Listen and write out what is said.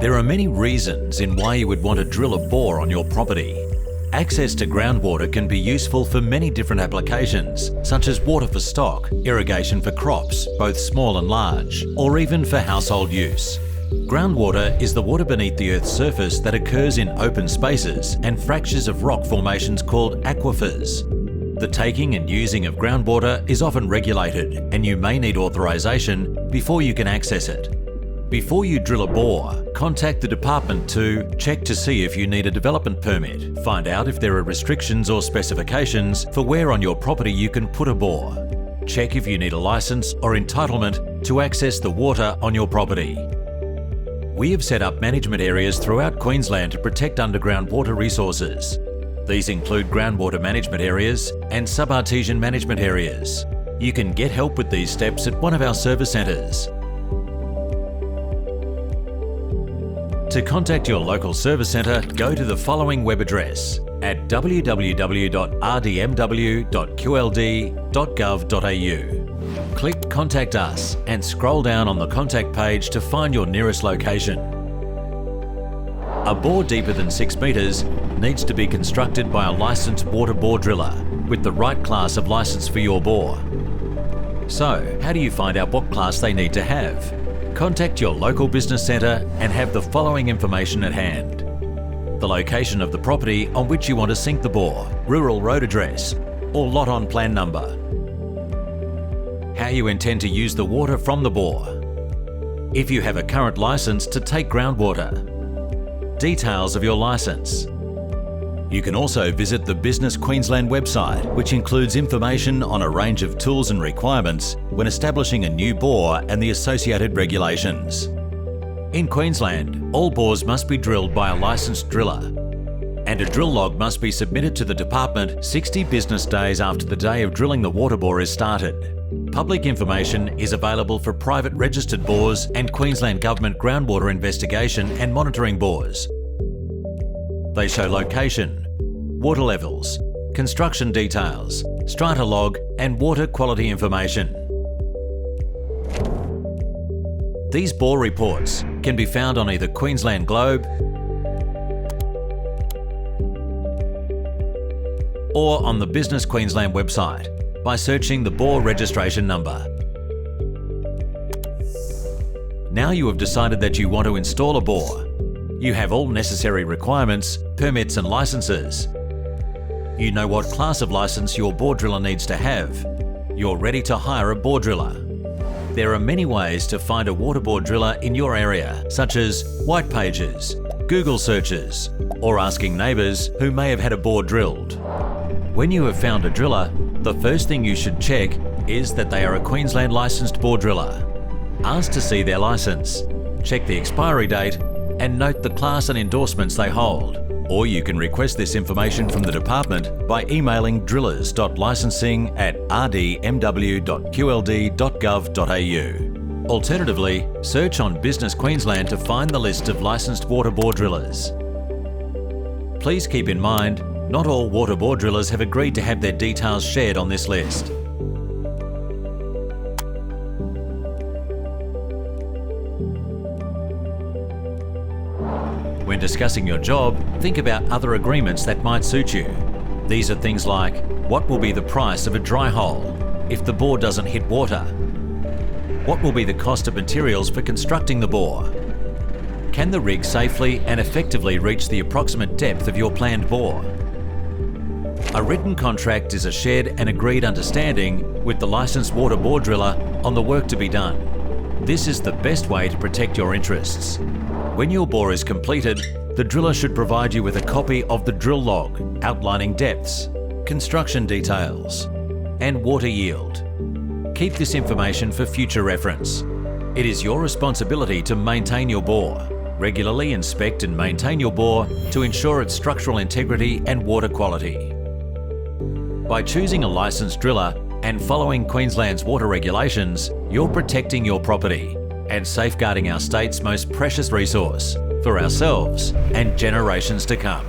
There are many reasons in why you would want to drill a bore on your property. Access to groundwater can be useful for many different applications, such as water for stock, irrigation for crops, both small and large, or even for household use. Groundwater is the water beneath the Earth's surface that occurs in open spaces and fractures of rock formations called aquifers. The taking and using of groundwater is often regulated, and you may need authorisation before you can access it. Before you drill a bore, contact the department to check to see if you need a development permit, find out if there are restrictions or specifications for where on your property you can put a bore. Check if you need a licence or entitlement to access the water on your property. We have set up management areas throughout Queensland to protect underground water resources. These include groundwater management areas and subartesian management areas. You can get help with these steps at one of our service centres. To contact your local service centre, go to the following web address at www.rdmw.qld.gov.au. Click Contact Us and scroll down on the contact page to find your nearest location. A bore deeper than 6 metres needs to be constructed by a licensed water bore driller with the right class of licence for your bore. So, how do you find out what class they need to have? Contact your local business centre and have the following information at hand: the location of the property on which you want to sink the bore, rural road address, or lot on plan number, how you intend to use the water from the bore, if you have a current licence to take groundwater, details of your licence. You can also visit the Business Queensland website, which includes information on a range of tools and requirements when establishing a new bore and the associated regulations. In Queensland, all bores must be drilled by a licensed driller, and a drill log must be submitted to the department 60 business days after the day of drilling the water bore is started. Public information is available for private registered bores and Queensland Government groundwater investigation and monitoring bores. They show location, water levels, construction details, strata log and water quality information. These bore reports can be found on either Queensland Globe or on the Business Queensland website by searching the bore registration number. Now you have decided that you want to install a bore. You have all necessary requirements, permits and licences. You know what class of licence your bore driller needs to have. You're ready to hire a bore driller. There are many ways to find a water bore driller in your area, such as white pages, Google searches, or asking neighbours who may have had a bore drilled. When you have found a driller, the first thing you should check is that they are a Queensland licensed bore driller. Ask to see their licence, check the expiry date, and note the class and endorsements they hold. Or you can request this information from the department by emailing drillers.licensing@rdmw.qld.gov.au. Alternatively, search on Business Queensland to find the list of licensed water bore drillers. Please keep in mind, not all water bore drillers have agreed to have their details shared on this list. When discussing your job, think about other agreements that might suit you. These are things like, what will be the price of a dry hole if the bore doesn't hit water? What will be the cost of materials for constructing the bore? Can the rig safely and effectively reach the approximate depth of your planned bore? A written contract is a shared and agreed understanding with the licensed water bore driller on the work to be done. This is the best way to protect your interests. When your bore is completed, the driller should provide you with a copy of the drill log outlining depths, construction details, and water yield. Keep this information for future reference. It is your responsibility to maintain your bore. Regularly inspect and maintain your bore to ensure its structural integrity and water quality. By choosing a licensed driller and following Queensland's water regulations, you're protecting your property and safeguarding our state's most precious resource for ourselves and generations to come.